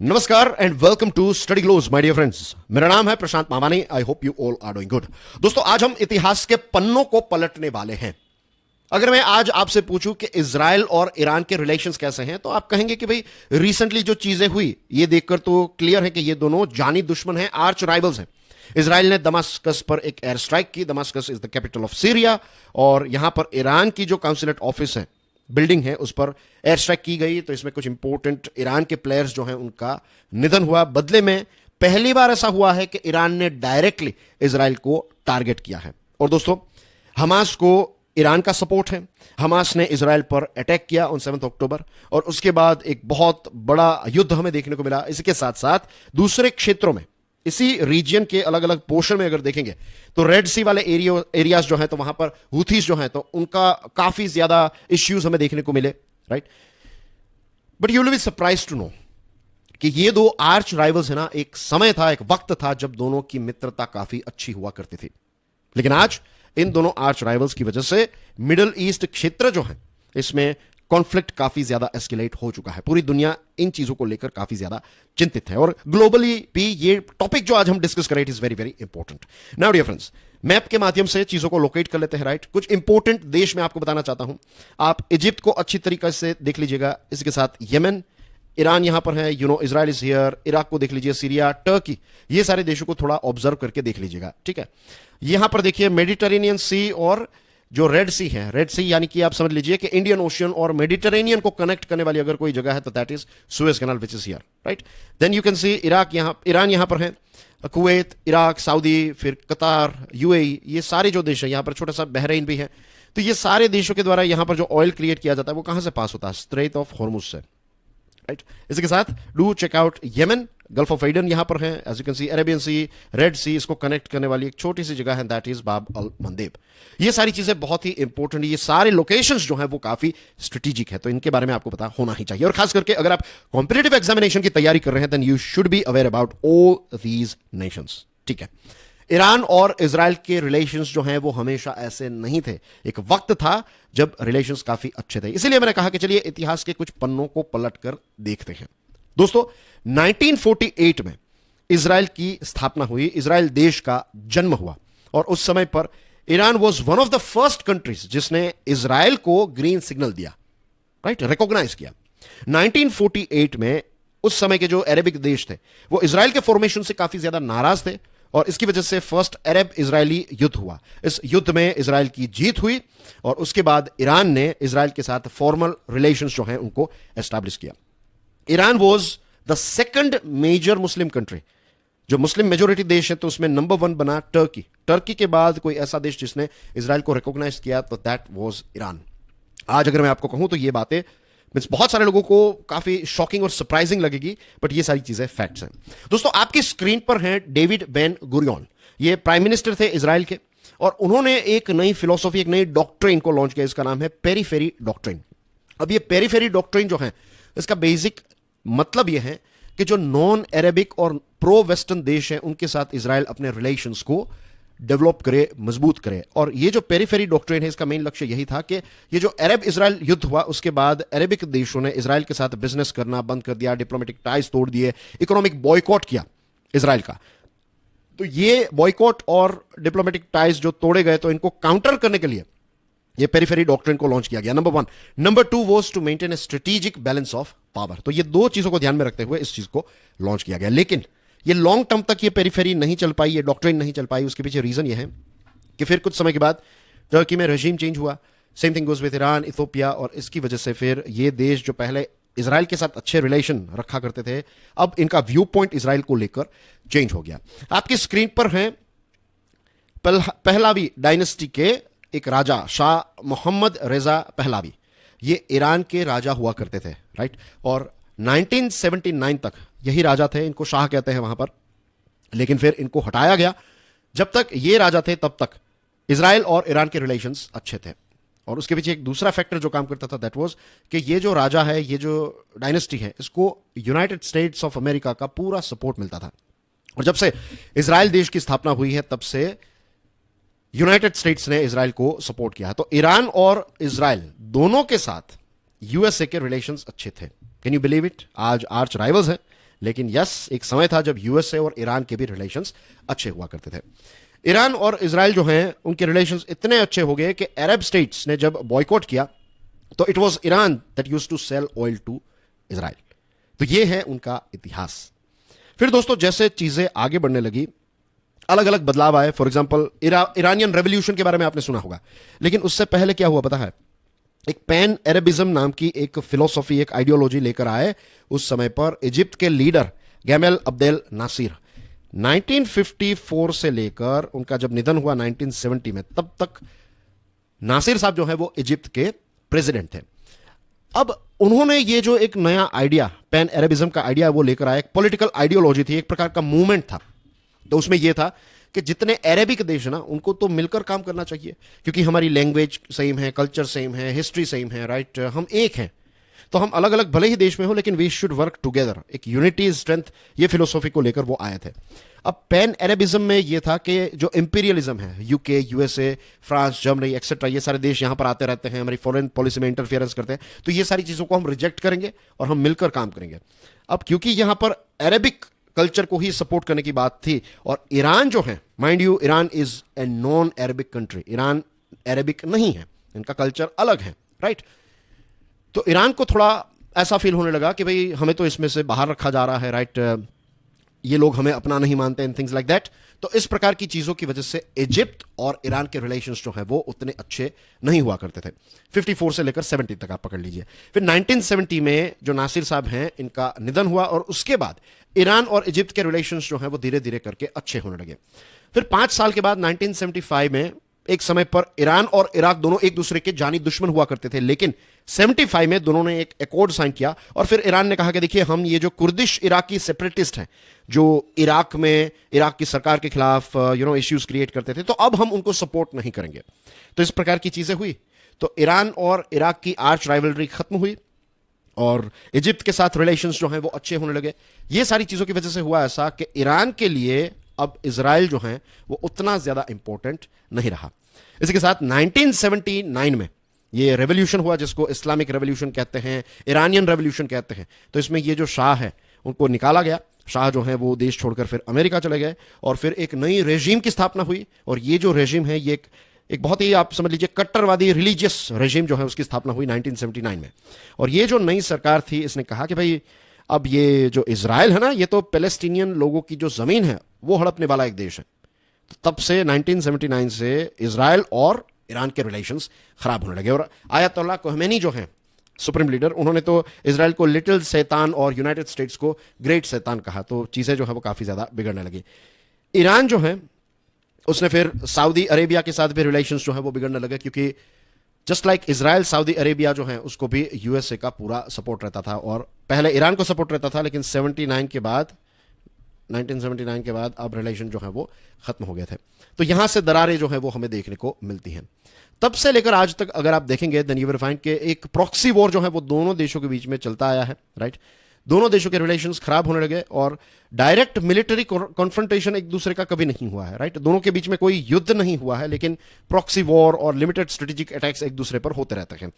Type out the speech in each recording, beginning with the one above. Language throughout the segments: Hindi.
नमस्कार and welcome to Study Glows my dear friends. मेरा नाम है Prashant Mamani. I hope you all are doing good. दोस्तों, आज हम इतिहास के पन्नों को पलटने वाले हैं। अगर मैं आज आपसे पूछूं कि इजराइल और ईरान के रिलेशंस कैसे हैं, तो आप कहेंगे कि भाई रिसेंटली जो चीजें हुई ये देखकर तो क्लियर है कि ये दोनों जानी दुश्मन हैं, आर्च राइवल्स हैं। इजराइल ने दमास्कस पर एक एयर स्ट्राइक की। Damascus is the capital of Syria, और यहां पर ईरान की जो काउंसिलेट ऑफिस है, बिल्डिंग है, उस पर एयर स्ट्राइक की गई। तो इसमें कुछ इंपॉर्टेंट ईरान के प्लेयर्स जो हैं उनका निधन हुआ। बदले में पहली बार ऐसा हुआ है कि ईरान ने डायरेक्टली इजराइल को टारगेट किया है। और दोस्तों, हमास को ईरान का सपोर्ट है। हमास ने इजराइल पर अटैक किया ऑन 7 अक्टूबर, और उसके बाद एक बहुत बड़ा युद्ध हमें देखने को मिला। इसके साथ साथ दूसरे क्षेत्रों में, इसी रीजन के अलग अलग पोर्शन में अगर देखेंगे तो रेड सी वाले एरियाज जो हैं, तो वहां पर हुथीज जो हैं, तो उनका काफी ज्यादा इश्यूज हमें देखने को मिले, right. But you will be surprise to know कि ये दो आर्च राइवल्स है ना, एक समय था, एक वक्त था जब दोनों की मित्रता काफी अच्छी हुआ करती थी। लेकिन आज इन दोनों आर्च राइवल्स की वजह से मिडिल ईस्ट क्षेत्र जो है, इसमें कॉन्फ्लिक्ट काफी ज्यादा एस्केलेट हो चुका है। पूरी दुनिया इन चीजों को लेकर काफी ज्यादा चिंतित है, और ग्लोबली भी ये टॉपिक जो आज हम डिस्कस करें, it is very very important. Now dear friends, map के माध्यम से चीजों को लोकेट कर लेते हैं, राइट। कुछ इंपॉर्टेंट देश मैं आपको बताना चाहता हूं। आप इजिप्ट को अच्छी तरीके से देख लीजिएगा, इसके साथ यमन, ईरान यहां पर है, इजराइल इज हियर, इराक को देख लीजिए, सीरिया, टर्की, ये सारे देशों को थोड़ा ऑब्जर्व करके देख लीजिएगा, ठीक है। यहां पर देखिए मेडिटेरेनियन सी और जो रेड सी है, रेड सी यानी कि आप समझ लीजिए कि इंडियन ओशियन और मेडिटेरेनियन को कनेक्ट करने वाली अगर कोई जगह है तो that is Suez canal which is here, right. Then you can see Iran यहां पर है, कुवैत, इराक, सऊदी, फिर कतार, यूएई, ये सारे जो देश है, यहां पर छोटा सा बहरीन भी है। तो ये सारे देशों के द्वारा यहां पर जो ऑयल क्रिएट किया जाता है वो कहां से पास होता है? स्ट्रेट ऑफ हॉर्मुज से, राइट। इसके साथ do check out Yemen, gulf of Aden यहां पर है, as you can see Arabian sea, red sea, इसको कनेक्ट करने वाली एक छोटी सी जगह है, दैट इज बाब अल मंदेब। ये सारी चीजें बहुत ही इंपॉर्टेंट, ये सारे लोकेशंस जो हैं वो काफी स्ट्रेटेजिक है, तो इनके बारे में आपको पता होना ही चाहिए। और खास करके अगर आप कॉम्पिटिटिव एग्जामिनेशन की तैयारी कर रहे हैं, then you should be aware about all these nations, ठीक है। ईरान और इजराइल के रिलेशंस जो हैं वो हमेशा ऐसे नहीं थे। एक वक्त था जब रिलेशंस काफी अच्छे थे। इसीलिए मैंने कहा कि चलिए इतिहास के कुछ पन्नों को पलट कर देखते हैं। दोस्तों, 1948 में इजराइल की स्थापना हुई, इजराइल देश का जन्म हुआ, और उस समय पर Iran was one of the first countries जिसने इजराइल को ग्रीन सिग्नल दिया, राइट, रिकॉग्नाइज किया। 1948 में उस समय के जो अरेबिक देश थे वो इजराइल के फॉर्मेशन से काफी ज्यादा नाराज थे, और इसकी वजह से फर्स्ट अरब इजरायली युद्ध हुआ। इस युद्ध में इजराइल की जीत हुई, और उसके बाद ईरान ने इजराइल के साथ फॉर्मल रिलेशंस जो हैं उनको एस्टैब्लिश किया। Iran was the second major Muslim country, जो मुस्लिम मेजोरिटी देश है, तो उसमें नंबर 1 बना टर्की। टर्की के बाद कोई ऐसा देश जिसने इजराइल को रिकॉग्नाइज किया, तो दैट वाज ईरान। आज अगर मैं आपको कहूं तो ये बातें बहुत सारे लोगों को काफी शॉकिंग और सरप्राइजिंग लगेगी, बट ये सारी चीजें फैक्ट्स हैं। दोस्तों, आपकी स्क्रीन पर हैं डेविड बेन गुरियन। ये प्राइम मिनिस्टर थे इजराइल के, और उन्होंने एक नई फिलोसॉफी, एक नई डॉक्ट्रिन को लॉन्च किया। इसका नाम है पेरीफेरी डॉक्ट्रिन। अब ये पेरीफेरी डॉक्ट्रिन जो है, इसका बेसिक मतलब यह है कि जो नॉन अरेबिक और प्रो वेस्टर्न देश हैं उनके साथ इजराइल अपने रिलेशंस को डेवलप करे, मजबूत करे। और ये जो पेरीफेरी डॉक्ट्रिन है, इसका मेन लक्ष्य यही था कि ये जो अरब इजराइल युद्ध हुआ, उसके बाद अरेबिक देशों ने इजराइल के साथ बिजनेस करना बंद कर दिया, डिप्लोमेटिक टाइज तोड़ दिए, इकोनॉमिक बॉयकॉट किया इजराइल का। तो ये बॉयकॉट और डिप्लोमेटिक टाइज जो तोड़े गए, तो इनको काउंटर करने के लिए ये पेरीफेरी डॉक्ट्रिन को लॉन्च किया गया, number 1। Number 2 was to maintain a strategic balance of power. तो ये दो चीजों को ध्यान में रखते हुए इस चीज को लॉन्च किया गया। लेकिन ये लॉन्ग टर्म तक ये पेरीफेरी नहीं चल पाई, ये डॉक्ट्रिन नहीं चल पाई। उसके पीछे रीजन ये है कि फिर कुछ समय के बाद टर्की में रेजीम चेंज हुआ। Same thing goes with Iran, Ethiopia, और इसकी वजह से फिर ये देश जो पहले इजराइल के साथ अच्छे रिलेशन रखा करते थे, अब इनका व्यू पॉइंट इजराइल को लेकर चेंज हो गया। आपकी स्क्रीन पर हैं पहलावी डायनेस्टी के एक राजा, शाह मोहम्मद रेजा पहलावी। ये ईरान के राजा हुआ करते थे, राइट। और 1979 तक यही राजा थे, इनको शाह कहते हैं वहां पर। लेकिन फिर इनको हटाया गया। जब तक ये राजा थे तब तक इजराइल और ईरान के रिलेशंस अच्छे थे। और उसके पीछे एक दूसरा फैक्टर जो काम करता था, दैट वाज कि ये जो राजा है, ये जो डायनेस्टी है, इसको यूनाइटेड स्टेट्स ऑफ अमेरिका का पूरा सपोर्ट मिलता था। और जब से इजराइल देश की स्थापना हुई है, तब से यूनाइटेड स्टेट्स ने इजराइल को सपोर्ट किया है। तो ईरान और इजराइल दोनों के साथ यूएसए के रिलेशंस अच्छे थे। Can you believe it? आज आर्च राइवल्स हैं, लेकिन यस, एक समय था जब यूएसए और ईरान के भी रिलेशंस अच्छे हुआ करते थे। ईरान और इजराइल जो हैं उनके रिलेशंस इतने अच्छे हो गए कि अरब स्टेट्स ने जब बॉयकॉट किया तो it was Iran that used to sell oil to Israel. तो ये है उनका इतिहास। फिर दोस्तों जैसे चीजें आगे बढ़ने लगी, अलग अलग बदलाव आए। फॉर एग्जांपल ईरानियन रेवोल्यूशन के बारे में आपने सुना होगा, लेकिन उससे पहले क्या हुआ पता है? एक पैन अरबिज्म नाम की एक फिलोसॉफी, एक आइडियोलॉजी लेकर आए उस समय पर इजिप्ट के लीडर गैमल अब्देल नासिर। 1954 से लेकर उनका जब निधन हुआ 1970 में, तब तक नासिर साहब जो है वो इजिप्ट के प्रेसिडेंट थे। अब उन्होंने ये जो एक नया आइडिया, पैन अरबिज्म का आइडिया वो लेकर आए, एक पॉलिटिकल आइडियोलॉजी थी, एक प्रकार का मूवमेंट था। तो उसमें यह था कि जितने अरेबिक देश है ना, उनको तो मिलकर काम करना चाहिए, क्योंकि हमारी लैंग्वेज सेम है, कल्चर सेम है, हिस्ट्री सेम है, राइट? हम एक हैं, तो हम अलग अलग भले ही देश में हो, लेकिन वी शुड वर्क टुगेदर। एक यूनिटी इज स्ट्रेंथ, ये फिलोसॉफी को लेकर वो आए थे। अब पैन अरेबिज्म में ये था कि जो इंपीरियलिज्म है, UK, USA, France, Germany etcetera, ये सारे देश यहां पर आते रहते हैं, हमारी फॉरेन पॉलिसी में इंटरफियरेंस करते हैं, तो ये सारी चीजों को हम रिजेक्ट करेंगे और हम मिलकर काम करेंगे। अब क्योंकि यहां पर अरेबिक कल्चर को ही सपोर्ट करने की बात थी, और ईरान जो है, mind you, Iran is a non Arabic country, Iran Arabic नहीं है, इनका कल्चर अलग है, राइट? तो ईरान को थोड़ा ऐसा फील होने लगा कि भाई हमें तो इसमें से बाहर रखा जा रहा है, राइट? ये लोग हमें अपना नहीं मानते एंड थिंग्स लाइक दैट। तो इस प्रकार की चीजों की वजह से इजिप्ट और ईरान के रिलेशंस जो है वो उतने अच्छे नहीं हुआ करते थे। 54 से लेकर 70 तक आप पकड़ लीजिए। फिर 1970 में जो नासिर साहब हैं, इनका निधन हुआ, और उसके बाद ईरान और इजिप्ट के रिलेशंस जो है वो धीरे धीरे करके अच्छे होने लगे। फिर 5 साल के बाद 1975 में एक समय पर ईरान और इराक दोनों एक दूसरे के जानी दुश्मन हुआ करते थे, लेकिन 75 में दोनों ने एक एकॉर्ड साइन किया, और फिर ईरान ने कहा कि देखिए, हम ये जो कुर्दिश इराकी सेपरेटिस्ट हैं, जो इराक में इराक की सरकार के खिलाफ इश्यूज क्रिएट करते थे, तो अब हम उनको सपोर्ट नहीं करेंगे। तो इस प्रकार की चीजें हुई, तो ईरान और इराक की आर्च राइवलरी खत्म हुई, और इजिप्ट के साथ रिलेशंस जो हैं वो अच्छे होने लगे। ये सारी चीजों की वजह से हुआ ऐसा कि ईरान के लिए अब इजराइल जो है वो उतना ज्यादा इंपॉर्टेंट नहीं रहा। इसी के साथ 1979 में ये रेवोल्यूशन हुआ, जिसको इस्लामिक रेवोल्यूशन कहते हैं, ईरानियन रेवोल्यूशन कहते हैं। तो इसमें ये जो शाह है उनको निकाला गया, शाह जो है वो देश छोड़कर फिर अमेरिका चले गए, और फिर एक नई रेजीम की स्थापना हुई। और ये जो रेजीम है, ये एक बहुत ही, आप समझ लीजिए, कट्टरवादी रिलीजियस रेजीम जो है उसकी स्थापना हुई 1979 में। और ये जो नई सरकार थी, इसने कहा कि भाई अब ये जो इजराइल है ना, ये तो पैलेस्टीनियन लोगों की जो जमीन है वो हड़पने वाला एक देश है। तो तब से 1979 से इजराइल और ईरान के रिलेशंस खराब होने लगे। और आयतुल्लाह ख़ोमेनी जो हैं सुप्रीम लीडर, उन्होंने तो इजराइल को लिटिल शैतान और यूनाइटेड स्टेट्स को ग्रेट शैतान कहा। तो चीजें जो है वो काफी ज्यादा बिगड़ने लगी। ईरान जो है उसने फिर सऊदी अरेबिया के साथ भी रिलेशंस जो है वो बिगड़ने लगे, क्योंकि just like Israel, Saudi Arabia जो है उसको भी यूएसए का पूरा सपोर्ट रहता था, और पहले ईरान को सपोर्ट रहता था, लेकिन 1979 के बाद अब रिलेशन जो है वो खत्म हो गए थे। तो यहां से दरारें जो है वो हमें देखने को मिलती हैं। तब से लेकर आज तक अगर आप देखेंगे, देन यू विल फाइंड के एक प्रॉक्सी वॉर जो है वो दोनों देशों के बीच में चलता आया है, राइट? दोनों देशों के रिलेशंस खराब होने लगे, और डायरेक्ट मिलिट्री कॉन्फ्रंटेशन एक दूसरे का कभी नहीं हुआ है, राइट? दोनों के बीच में कोई युद्ध नहीं हुआ है, लेकिन प्रॉक्सी वॉर और लिमिटेड स्ट्रेटेजिक अटैक्स एक दूसरे पर होते रहते हैं।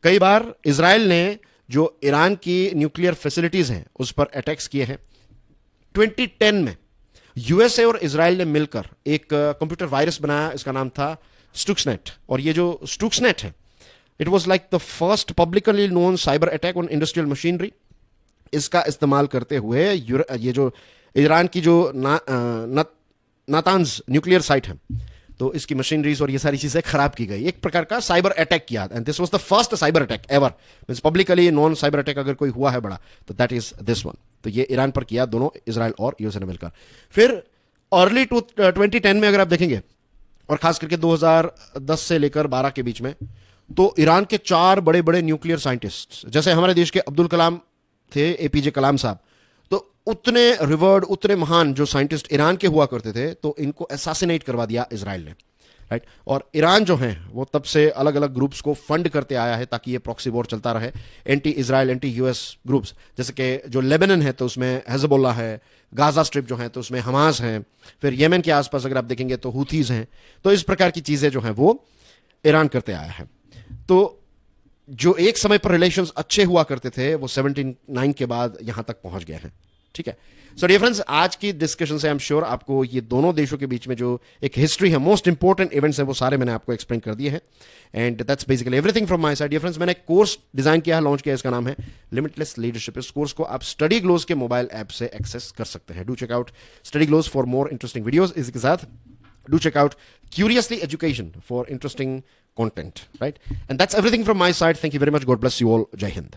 कई बार इजराइल ने जो ईरान की न्यूक्लियर फैसिलिटीज हैं उस पर अटैक्स किए हैं। 2010 में यूएसए और इजराइल ने मिलकर एक कंप्यूटर वायरस बनाया, इसका नाम था स्टुक्सनेट। और ये जो स्टुक्सनेट है, it was like the first publicly known cyber attack on industrial machinery. इसका इस्तेमाल करते हुए ये जो ईरान की जो नातांज न्यूक्लियर साइट है, तो इसकी मशीनरीज और ये सारी चीजें खराब की गई। एक प्रकार का साइबर अटैक किया, and this was the first cyber attack ever, means publicly non cyber attack अगर कोई हुआ है बड़ा, तो दैट इज दिस वन। तो ये ईरान पर किया दोनों, इजराइल और यूएसए ने मिलकर। फिर अर्ली 2010 में अगर आप देखेंगे, और खास करके 2010 से लेकर 12 के बीच में, तो ईरान के 4 बड़े बड़े न्यूक्लियर साइंटिस्ट, जैसे हमारे देश के अब्दुल कलाम थे, एपीजे कलाम साहब, तो उतने रिवर्ड, उतने महान जो साइंटिस्ट ईरान के हुआ करते थे, तो इनको असैसिनेट करवा दिया इजराइल ने, राइट? और ईरान जो है वो तब से अलग अलग ग्रुप्स को फंड करते आया है ताकि ये प्रॉक्सी वॉर चलता रहे, anti Israel, anti US groups, जैसे कि जो लेबनान है तो उसमें हेजबोल्ला है, गाजा स्ट्रिप जो है तो उसमें हमास है, फिर येमेन के आसपास अगर आप देखेंगे तो हुथीज हैं। तो इस प्रकार की चीजें जो हैं वो ईरान करते आया है। तो जो एक समय पर रिलेशंस अच्छे हुआ करते थे, वो 79 के बाद यहां तक पहुंच गए हैं। ठीक है। सो डियर फ्रेंड्स, आज की डिस्कशन से आई एम श्योर आपको ये दोनों देशों के बीच में जो एक हिस्ट्री है, मोस्ट इंपॉर्टेंट इवेंट्स है, वो सारे मैंने आपको एक्सप्लेन कर दिए हैं। And that's basically everything from my side. Dear friends, मैंने एक कोर्स डिजाइन किया है, लॉन्च किया है, इसका नाम है लिमिटलेस लीडरशिप। इस कोर्स को आप स्टडी ग्लोज के मोबाइल ऐप से एक्सेस कर सकते हैं। Do check out Study Glows for more interesting videos. इसके साथ do check out curiously education for interesting content, right? And that's everything from my side. Thank you very much. God bless you all. Jai Hind.